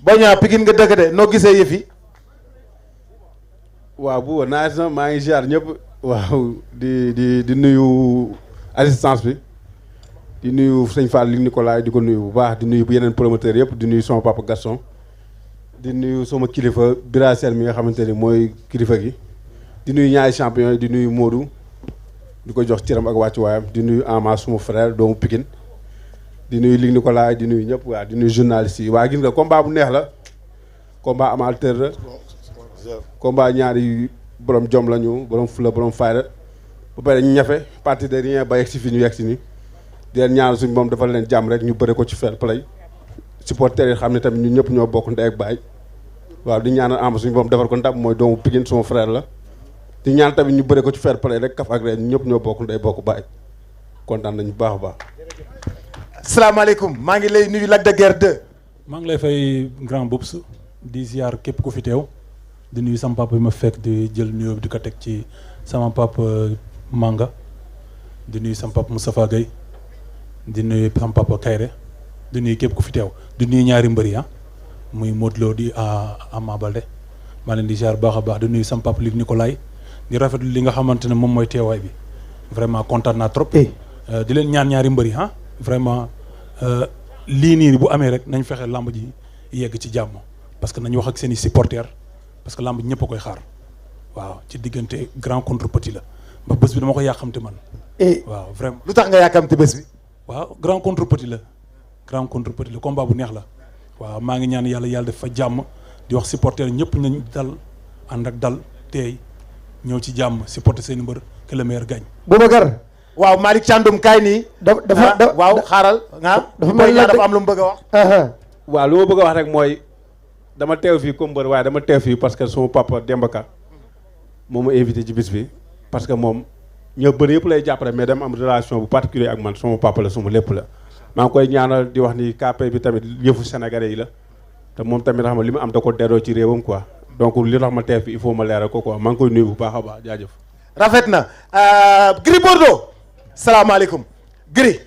Boy Niang Pikine nga dëkk de noo gisee yëf yi. waaw bu naaj na maa ngi ziar ñëpp. waaw di nuyu assistance bi di nuyu sëñ Fall Luc Nicolaï di ko nuyu bu baax di nuyu bu yeneen promoteur yëpp di nuyu sama papa Gaston di nuyu sama kilifa Bira Sène mi nga xamante ni mooy kilifa gi di nuyu ñaari champion yi di nuyu Modou di ko jox ciram ak wàccuwaayam di nuyu Ama suma frère doomu Pikine di nuyu Luc Nicolaï di nuyu ñëpp waa di nuyu journaliste yi waa gis nga combat bu neex la combat amateur la combat ñaari borom jom lañu borom fula borom fayda ba pare ñu ñafe parti de rien ba yegg si fi ñu yegg si ni di leen ñaanal suñu moom dafa leen jàmm rek ñu bëre ko ci fair play supporters yi xam ne tamit ñun ñëpp ñoo bokk ndey ak baay waaw di ñaanal Ama suñu moom defar ko ndam mooy doomu Pikine suma frère la di ñaan tamit ñu bëre ko ci fair play rek kaf ak reen ñun ñëpp ñoo bokk ndey bokk baay kontaan nañu bu baax a baax. asalaamaaleykum maa ngi lay nuyu Lac de Guiers 2. maa ngi lay fay grand Boubs di ziar képp ku fi teew di nuyu sama papa bi ma fekk di jël nuyoo bi di ko teg ci sama papa Manga di nuyu sama papa Moustapha Gueye di nuyu sama papa Kayre di nuyu képp ku fi teew di nuyu ñaari mbëri muy Modou Lo di Ama Baldé maa leen di ziar baax a baax di nuyu sama papa Luc Nicolaï di rafetlu li nga xamante ne moom mooy teewaay bi vraiment kontaan naa trop. di leen ñaan ñaari mbëri vraiment lii nii bu amee rek nañ fexe lamb ji yegg ci jàmm parce que nañu wax ak seen i supporters parce que lamb ji ñëpp a koy xaar waaw ci diggante grand contre petit la ba bés bi dama ko yàqamte man. waaw vraiment lu tax nga yàkkamte bés bi. waaw grand contre petit la combat bu neex la waaw maa ngi ñaan yàlla def fa jàmm di wax supporters ñëpp nañ dal ànd ak dal teey ñëw ci jàmm supporter seen mbër que le meilleur gagne. Boubacar. waaw Malick Thiandoum kaay nii. waaw xaaral. dafa mel ni dafa am lu mu bëgg a wax. waaw lu ma bëgg a wax rek mooy dama teew fii comme mbër waaye dama teew fii parce que suma papa Demba Ka moo ma invité ci bis bi parce que moom ñoo bëri yëpp lay jàppale mais dama am relation bu particulier ak man suma papa la suma lépp la. maa ngi koy ñaanal di wax ni KP bi tamit yëfu sénégalais yi la te moom tamit xam nga li mu am da ko delloo ci réewam quoi donc li tax ma teew fii il faut ma leeral ko quoi maa ngi koy nuyu bu baax a baax jaajëf. rafet na Gris Bordeaux. salaamaaleykum Gris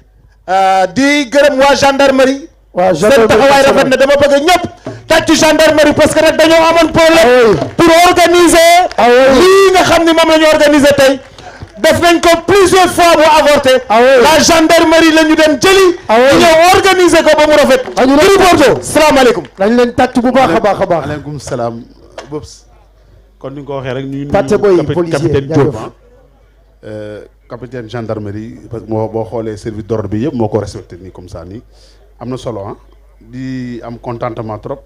di gërëm waa gendarmerie. seen taxawaay rafet na dama bëgg ñëpp tàccu gendarmerie parce que nag dañoo amoon problème pour organiser lii nga xam ni moom la ñu organiser tey def nañ ko plusieurs fois mu avorté la gendarmerie la ñu dem jëli ñu ñëw organiser ko ba mu rafet. Gris Bordeaux salaamaaleykum. dañ leen tàcc bu baax a baax a baax. maaleykum salaam Boubs kon ni nga ko waxee rek ñu nuyu capitaine Diop capitaine gendarmerie parce que boo xoolee service d'ordre bi yëpp moo ko respecté nii comme ça nii am na solo di am contentement trop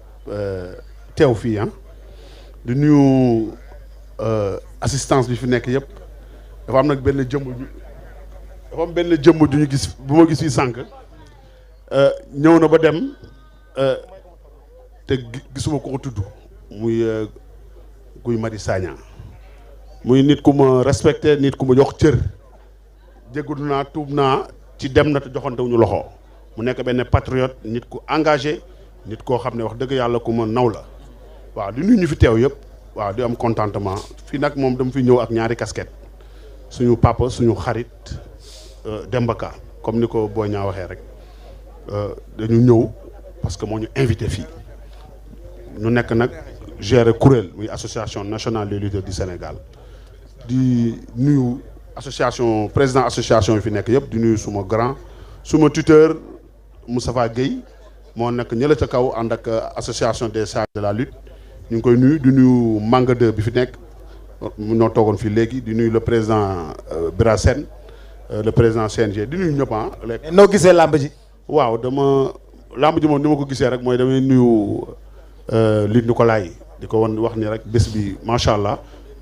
teew fii di nuyu assistance bi fi nekk yëpp dafa am nag benn jëmm ju ñu gis bu ma gis fii sànq ñëw na ba dem te gisuma ko tudd muy Guy Marius Sagna muy nit ku ma respecté nit ku ma jox cër jéggul naa tuub naa ci dem na te joxantewuñu loxo mu nekk benn patriote nit ku engagé nit koo xam ne wax dëgg yàlla ku ma naw la waaw di nuyu ñu fi teew yëpp waaw di am contentement fii nag moom dama fi ñëw ak ñaari casquette suñu papa suñu xarit Demba Ka comme ni ko Boy Niang waxee rek dañu ñëw parce que moo ñu invité fii ñu nekk nag gérer kuréel muy association nationale des lutteurs du Sénégal di nuyu association président association yi fi nekk yëpp di nuyu suma grand suma tuteur Moustapha Gueye moo nekk ñëla ca kaw ànd ak association des sages de la lutte ñu ngi koy nuyu di nuyu Manga 2 bi fi nekk ñoo toogoon fii léegi di nuyu le président Bira Sène le président CNG di nuyu ñëpp noo gisee làmb ji. waaw làmb ji moom ni ma ko gisee rek mooy damay nuyu Luc Nicolaï di ko wax ni rek bés bi macha allah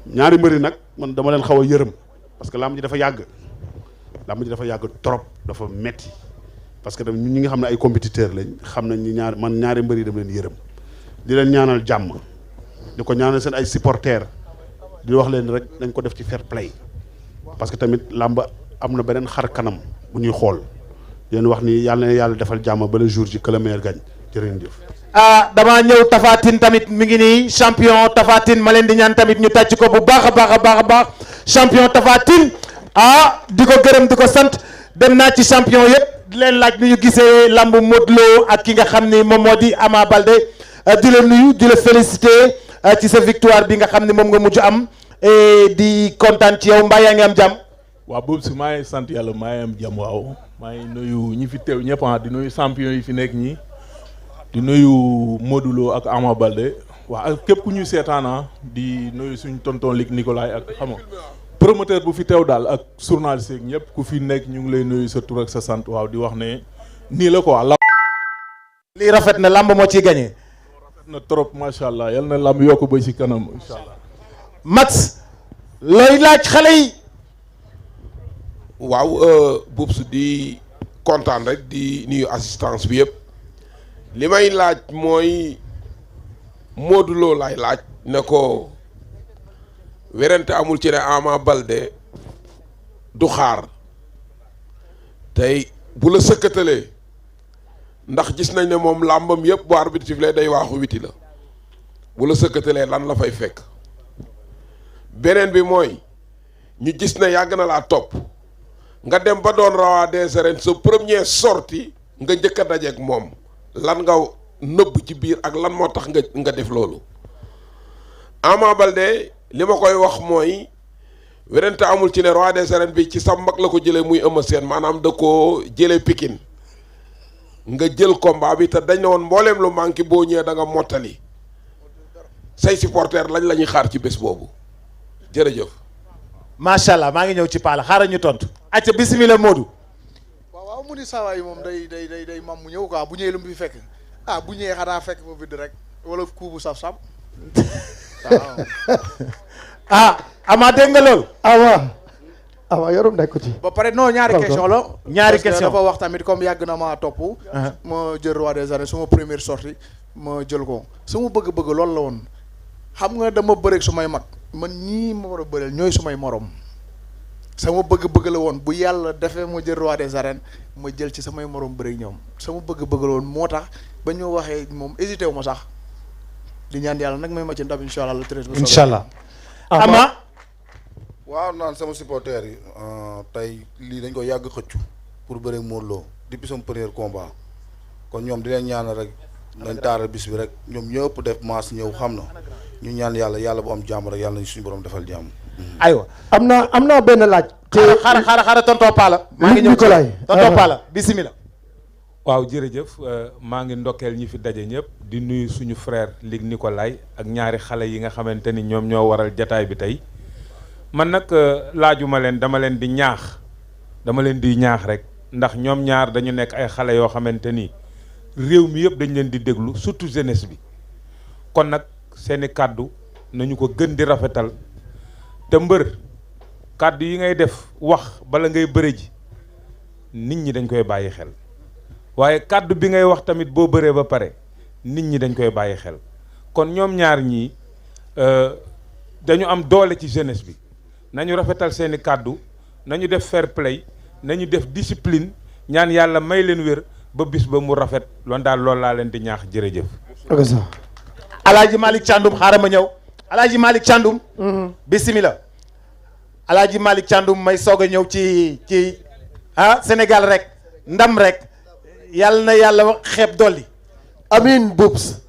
ñaari mbëri nag man dama leen xaw a yërëm parce que làmb ji dafa yàgg trop dafa metti parce que ñi nga xam ne ay compétiteurs lañ xam nañ ni ñaari mbëri dama leen yërëm di leen ñaanal jàmm di ko ñaanal seen ay supporters di wax leen rek dañ ko def ci fair play parce que tamit làmb am na beneen xar kanam bu ñuy xool di leen wax ni yàlla na yàlla defal jàmm ba le jour ji que le meilleur gagne jërëjëf. damaa ñëw Tapha Tine tamit mi ngi nii champion Tapha Tine ma leen di ñaan tamit ñu tàcc ko bu baax a baax champion Tapha Tine di ko gërëm di ko sant dem naa ci champion yëpp di leen laaj nu ñu gisee lambu Modou Lo ak ki nga xam ni moom moo di Ama Baldé di la nuyu di la féliciter ci sa victoire bi nga xam ne moom nga mujj am et di kontaan ci yow mbaa yaa ngi am jàmm. waaw boobu si maa ngi sant yàlla maa ngi am jàmm waaw maa ngi nuyu ñi fi teew ñëpp di nuyu champion yi fi nekk ñi di nuyu Modou Lo ak Ama Baldé waaw ak képp ku ñuy seetaana di nuyu suñ tonton Luc Nicolaï ak xam nga promoteur bu fi teew daal ak journaliste yeeg ñëpp ku fi nekk ñu ngi lay nuyu sa tur ak sa sant waaw di wax ne nii la quoi. lii rafet na lamb moo ciy gagné. rafet na trop macha allah yal na lamb yokk ba ci kanam incha allah. Max looy laaj xale yi. waaw Boubs di kontaan rek di nuyu assistance bi yëpp li may laaj mooy Modou Lo laay laaj ne ko werante amul ci ne Ama Baldé du xaar tey bu la sëkkatalee ndax gis nañ ne moom làmbam yëpp bu arbitre sifflé day waaxu witi la bu la sëkkatalee lan la fay fekk beneen bi mooy ñu gis ne yàgg na laa topp nga dem ba doon roi des arènes sa première sortie nga njëkk a dajeek moom lan nga nëbb ci biir ak lan moo tax nga def loolu Ama Baldé li ma koy wax mooy werante amul ci ne roi des arènes bi ci sa mag la ko jëlee muy Eumeu Sène maanaam da koo jëlee Pikine nga jël combat bi te dañ ne woon mbooleem lu manqué boo ñëwee da nga mottali say supporters lañ la ñuy xaar ci bés boobu jërëjëf. macha allah maa ngi ñëw ci Palla xaaral ñu tontu. acca bisimilah Modou. waaw mu ni saawaay moom day mam mu ñëw quoi bu ñëwee lu mu fi fekk bu ñëwee xanaa fekk ma bind rek wala kuu bu saf-saf waaw. Ama dégg nga loolu. Ama yorum nekk ci. ba pare non ñaari question la. ñaari question dafa wax tamit comme yàgg na maa topp. ma jël roi des arènes suma première sortie ma jël ko sama bëgg-bëgg loolu la woon xam nga dama bëreeg sumay mag man ñii ma war a bëreel ñooy sumay morom. sama bëgg-bëgg la woon bu yàlla defee ma jël roi des arènes ma jël ci samay morom bëri ñoom sama bëgg-bëgg la woon moo tax ba ñu waxee moom hésité wu ma sax di ñaan yàlla nag may ma ci ndam incha allah le 13. incha allah Ama. waaw naan sama supporters yi tey lii dañ ko yàgg xëccu pour bëre Modou Lo depuis sama premier combat kon ñoom di leen ñaanal rek nañ taaral bis bi rek ñoom ñëpp def maas ñëw xam na ñu ñaan yàlla bu am jàmm rek yàlla nañ suñu borom defal jàmm. aywa am naa benn laaj. xaaral tonton Palla. maa ngi ñëw tonton Palla bisimilah. waaw jërëjëf maa ngi ndokkeel ñi fi daje ñëpp di nuyu suñu frère Luc Nicolaï ak ñaari xale yi nga xamante ni ñoom ñoo waral jataay bi tey man nag laajuma leen dama leen di ñaax rek ndax ñoom ñaar dañu nekk ay xale yoo xamante ni réew mi yëpp dañ leen di déglu surtout jeunesse bi kon nag seeni kàddu nañu ko gën di rafetal te mbër kàddu yi ngay def wax bala ngay bëre ji nit ñi dañ koy bàyyi xel waaye kàddu bi ngay wax tamit boo bëree ba pare nit ñi dañ koy bàyyi xel kon ñoom ñaar ñii dañu am doole ci jeunesse bi nañu rafetal seeni kàddu nañu def fair play nañu def discipline ñaan yàlla may leen wér ba bis ba mu rafet loolu daal loolu laa leen di ñaax jërëjëf. Alaaji Malick Thiandoum xaaral ma ñëw Alaaji Malick Thiandoum. bisimilah. Alaaji Malick Thiandoum may soog a ñëw ci Sénégal rek ndam rek yàlla na yàlla wax xeeb dolli. amiin Boubs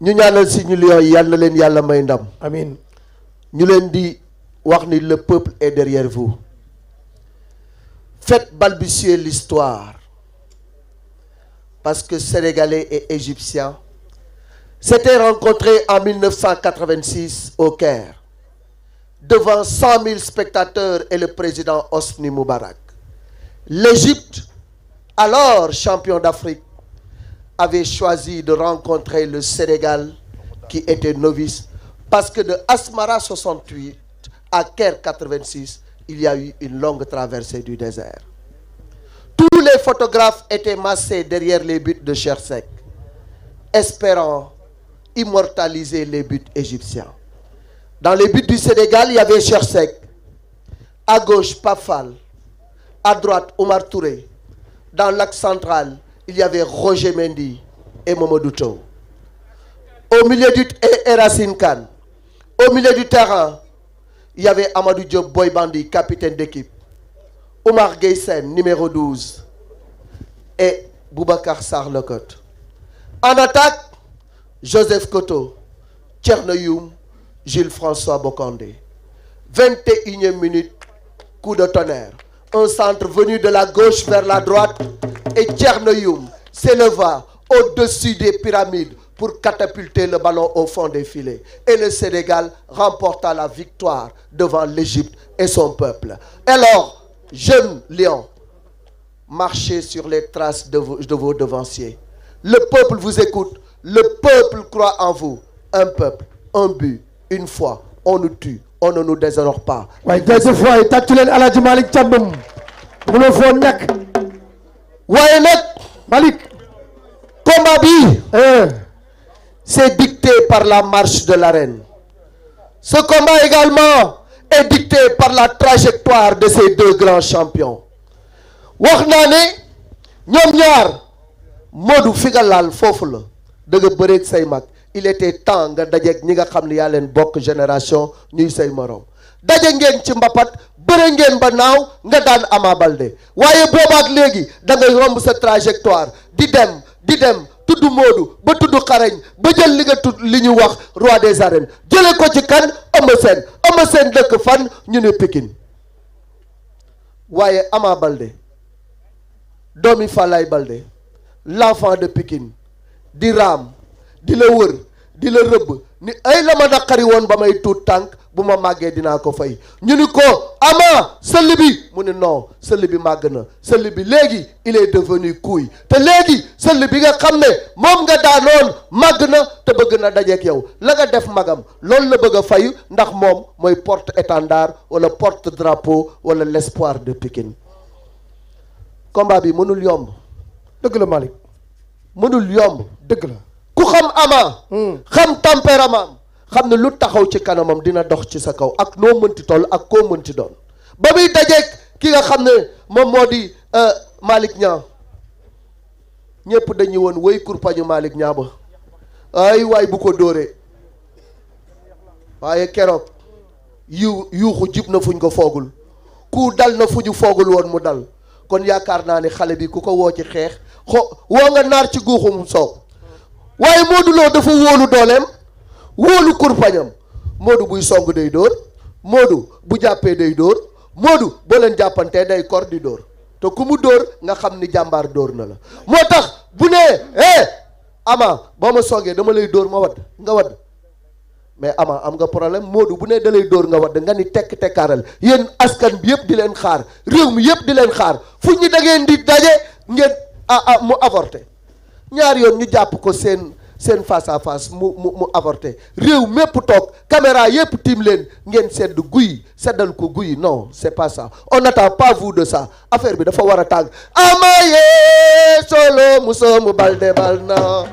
ñu ñaanal si ñu Lions yi yàlla na leen yàlla may ndam. amiin ñu leen di wax ni le peuple est derrière vous. Faites balbutier l'histoire parce que Sénégalais et Égyptiens s'étaient rencontrés en 1986 au Caire devant 100 000 spectateurs et le président Hosni Moubarak. L'Égypte, alors champion d'Afrique, avait choisi de rencontrer le Sénégal qui était novice parce que de Asmara 68 à Caire 86, il y a eu une longue traversée du désert. Tous les photographes étaient massés derrière les buts de Cheikh Seck, espérant immortaliser les buts égyptiens. Dans les buts du Sénégal, il y avait Cheikh Seck. À gauche, Pafal. À droite, Omar Touré. Dans l'axe central, il y avait Roger Mendy et Mamadou Thiaw. Au milieu et Racine Kane. Au milieu du terrain, il y avait Amadou Diop Boy Bandi, capitaine d'équipe. Omar Gueysen, numéro 12. Et Boubacar Sarr Lecotte. En attaque, Joseph Koto, Thierno Youm, Jules François Bocandé. 21e minute, coup de tonnerre. Un centre venu de la gauche vers la droite et Thierno Youm s'éleva au-dessus des pyramides pour catapulter le ballon au fond des filets. Et le Sénégal remporta la victoire devant l'Égypte et son peuple. Alors, jeunes lions, marchez sur les traces de vos devanciers. Le peuple vous écoute, le peuple croit en vous. Un peuple, un but, une foi, on nous tue, on ne nous déshonore pas. waaye jaajëf waay tàccu leen El Hadj Malick Thiandoum mënoo foo ñàkk. waaye nag Malick. combat bi c'est dicté par la marche de l'arène. Ce combat également est dicté par la trajectoire de ces deux grands champions. wax naa ne ñoom ñaar Modou fi nga laal foofu la da nga bëreeg say mag il était temps nga dajeeg ñi nga xam ne yaa leen bokk génération ñuy say morom daje ngeen ci mbapat bëre ngeen ba naaw nga daan Ama Baldé waaye boobaak léegi da ngay romb sa trajectoire di dem tudd Modou ba tudd xarañ ba jël li nga tudd li ñu wax roi des arènes jële ko ci kan Eumeu Sène dëkk fan ñu ne Pikine waaye Ama Baldé doomi Falaye Baldé l'enfant de Pikine di raam di la wër di la rëbb ni ay la ma naqari woon ba may tuut tànk bu ma màggee dinaa ko fay ñu ni ko Ama sëll bi mu ne non sëll bi màgg na sëll bi léegi il est devenu couille te léegi sëll bi nga xam ne moom nga daanoon màgg na te bëgg na dajeek yow la nga def magam loolu la bëgg a fayu ndax moom mooy porte étendard wala porte drapeau wala l'espoir de Pikine combat bi mënul yomb dëgg la Malick. mënul yomb dëgg la. ku xam Ama xam tempérament xam ne lu taxaw ci kanamam dina dox ci sa kaw ak noo mënti toll ak koo mënti doon ba muy dajeeg ki nga xam ne moom moo di Malick Niang ñëpp dañuy woon wéy kurpañu Malick Niang ba ay waay bu ko dóoree waaye keroog yuuxu jib na fuñ ko foogul ku dal na fu ñu foogul woon mu dal kon yaakaar naa ne xale bi ku ko woo ci xeex woo nga naar ci guuxum soow waaye Modou Lo dafa wóolu dooleem wóolu kurpañam Modou buy song day dóor Modou bu jàppee day dóor Modou boo leen jàppantee day kor di dóor te ku mu dóor nga xam ni jàmbaar dóor na la moo tax bu nee Ama boo ma songee dama lay dóor ma wadd nga wadd mais Ama am nga problème Modou bu nee da lay dóor nga wadd nga ni tekk tekkaaral yéen askan bi yëpp di leen xaar réew mi yëpp di leen xaar fu ñu da ngeen di daje ngeen mu avorté ñaar yoon ñu jàpp ko seen face à face mu avorté réew mépp toog caméra yépp tiim leen ngeen sedd guy seddal ko guy non c'est pas ça on n'attend pas vous de ça affaire bi dafa war a tàng Ama yee solo mu Baldé bal na